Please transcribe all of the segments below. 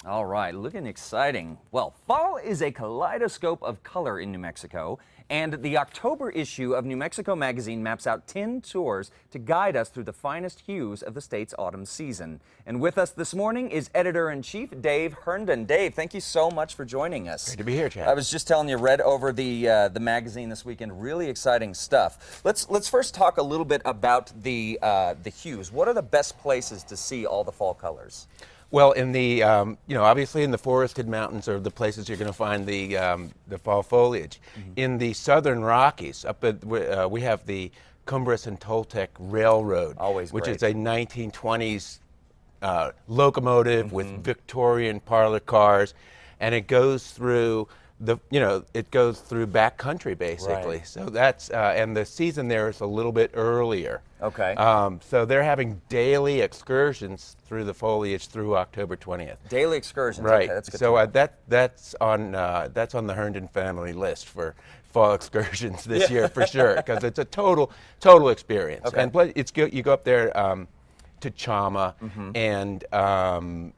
All right, looking exciting. Well, fall is a kaleidoscope of color in New Mexico, and the October issue of New Mexico Magazine maps out 10 tours to guide us through the finest hues of the state's autumn season. And with us this morning is Editor-in-Chief Dave Herndon. Dave, thank you so much for joining us. Great to be here, Chad. I was just telling you, read over the magazine this weekend. Really exciting stuff. Let's first talk a little bit about the hues. What are the best places to see all the fall colors? Well, in the obviously in the forested mountains are the places you're going to find the fall foliage. In the southern Rockies, we have the Cumbres and Toltec Railroad, Always which great. is a 1920s locomotive with Victorian parlor cars, and it goes through it goes through backcountry basically. Right. So that's and the season there is a little bit earlier. Okay. So they're having daily excursions through the foliage through October 20th. Daily excursions. Right. Okay, that's good. So that's on the Herndon family list for fall excursions this year for sure, because it's a total experience. Okay. And you go up there to Chama, and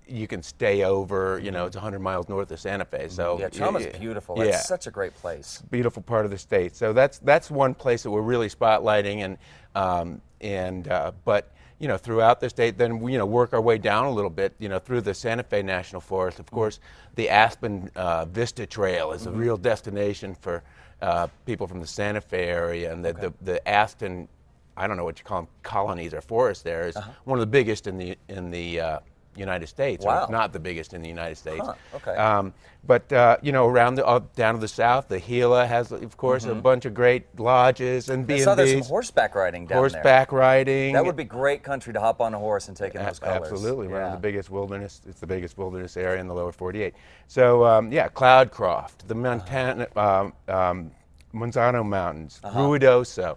you can stay over. It's 100 miles north of Santa Fe. So Yeah, Chama's beautiful. Yeah. That's such a great place. Beautiful part of the state. So that's one place that we're really spotlighting, but throughout the state, then we work our way down a little bit, through the Santa Fe National Forest. Of course, the Aspen Vista Trail is a real destination for people from the Santa Fe area, and the Aspen, I don't know what you call them, colonies or forests there is one of the biggest in the United States, or Wow. if not the biggest in the United States. Huh, okay. But around down to the south, the Gila has, of course, a bunch of great lodges and I B&Bs. saw there's some horseback riding down there. Horseback riding. That would be great country to hop on a horse and take in those colors. Absolutely, one of Yeah. the biggest wilderness. It's the biggest wilderness area in the lower 48. So Cloudcroft, the Montana, Monzano Mountains, Ruidoso,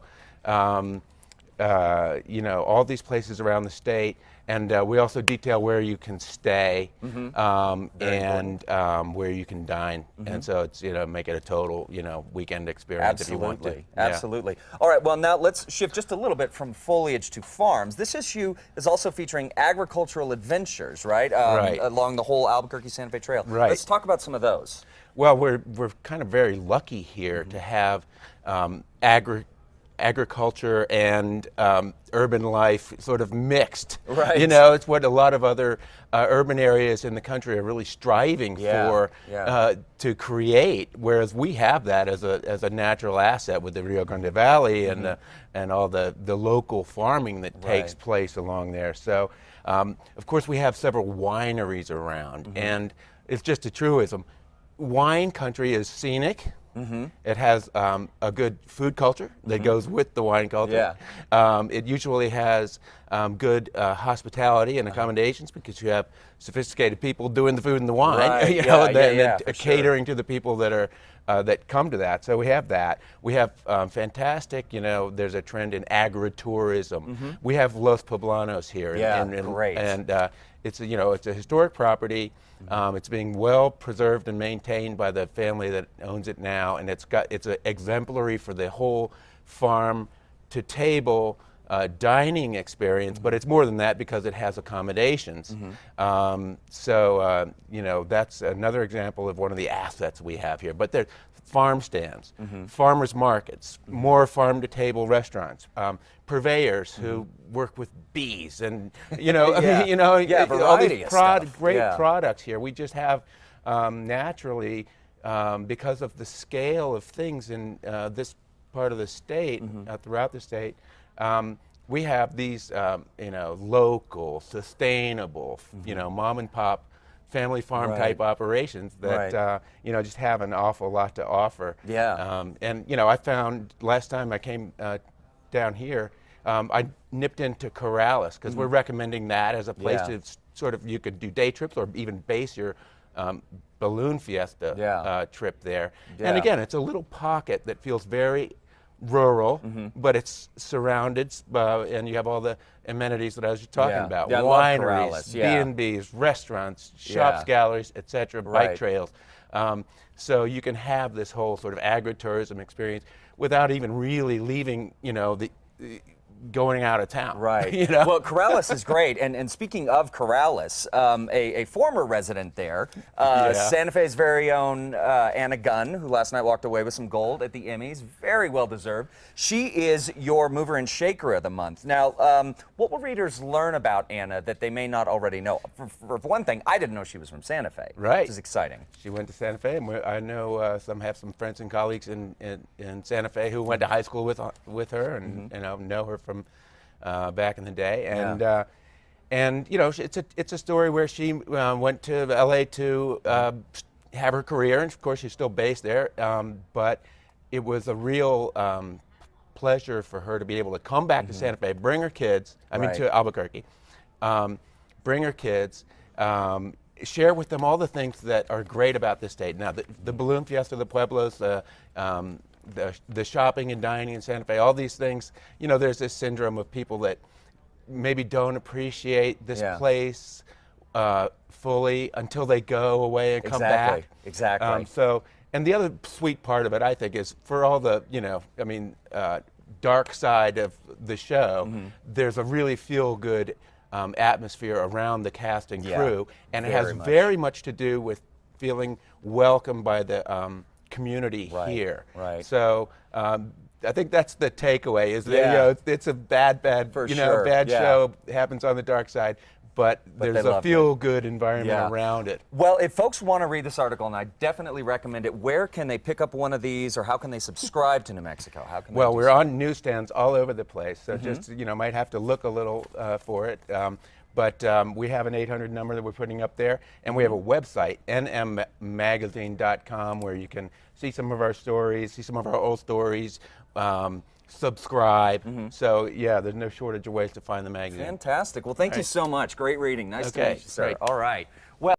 all these places around the state. And we also detail where you can stay and where you can dine. And so it's, make it a total, weekend experience if you want to. Absolutely, absolutely. All right, well, now let's shift just a little bit from foliage to farms. This issue is also featuring agricultural adventures, right? Right. Along the whole Albuquerque-Santa Fe Trail. Right. Let's talk about some of those. Well, we're kind of very lucky here to have agriculture and urban life sort of mixed. Right. It's what a lot of other urban areas in the country are really striving Yeah, for yeah. to create, whereas we have that as a natural asset with the Rio Grande Valley and all the local farming that takes Right. place along there. So, of course, we have several wineries around, and it's just a truism. Wine country is scenic. It has a good food culture that goes with the wine culture. It usually has good hospitality and accommodations, because you have sophisticated people doing the food and the wine, Right. For catering to the people that are that come to that. So we have that. We have fantastic. There's a trend in agritourism. We have Los Poblanos here. Yeah, great. And it's a historic property. It's being well preserved and maintained by the family that owns it now, and it's an exemplary for the whole farm to table dining experience. But it's more than that, because it has accommodations. That's another example of one of the assets we have here. But there's farm stands, farmers markets, more farm to table restaurants, purveyors who work with bees, and all variety these of stuff. great Yeah. products here. We just have naturally, because of the scale of things in this part of the state, throughout the state, we have these local, sustainable, mom and pop, family farm Right. type operations that Right. just have an awful lot to offer. Yeah. I found last time I came down here, I nipped into Corrales, because we're recommending that as a place Yeah. to sort of, you could do day trips or even base your balloon fiesta trip there. Yeah. And again, it's a little pocket that feels very rural, but it's surrounded, and you have all the amenities that I was just talking Yeah. about: Yeah, I love wineries, Corrales, yeah. B&Bs, restaurants, shops, Yeah. galleries, etc., Right. bike trails. So you can have this whole sort of agritourism experience without even really leaving, going out of town. Right. You know? Well, Corrales is great. And speaking of Corrales, a former resident there, Santa Fe's very own Anna Gunn, who last night walked away with some gold at the Emmys, very well deserved. She is your mover and shaker of the month. Now, what will readers learn about Anna that they may not already know? For one thing, I didn't know she was from Santa Fe. Right. Which is exciting. She went to Santa Fe, and I know have some friends and colleagues in Santa Fe who went to high school with her, and know her from back in the day, and you know, it's a story where she went to LA to have her career, and of course she's still based there, but it was a real pleasure for her to be able to come back to Santa Fe, bring her kids, to Albuquerque, bring her kids, share with them all the things that are great about this state. Now, the Balloon Fiesta, the Pueblos, the shopping and dining in Santa Fe, all these things, you know, there's this syndrome of people that maybe don't appreciate this place fully until they go away and come back. Exactly. So, and the other sweet part of it, I think, is for all the, dark side of the show, there's a really feel-good atmosphere around the cast and crew, and it has very much to do with feeling welcomed by the community here. Right. So I think that's the takeaway: is that it's a bad show happens on the dark side, but there's a feel-good environment around it. Well, if folks want to read this article, and I definitely recommend it, where can they pick up one of these, or how can they subscribe to New Mexico? How can they we're on newsstands all over the place, so just might have to look a little for it. But we have an 800 number that we're putting up there, and we have a website, nmmagazine.com, where you can see some of our stories, see some of our old stories, subscribe. So there's no shortage of ways to find the magazine. Fantastic. Well, thank you so much. Great reading. Nice to meet you, sir. Great. All right.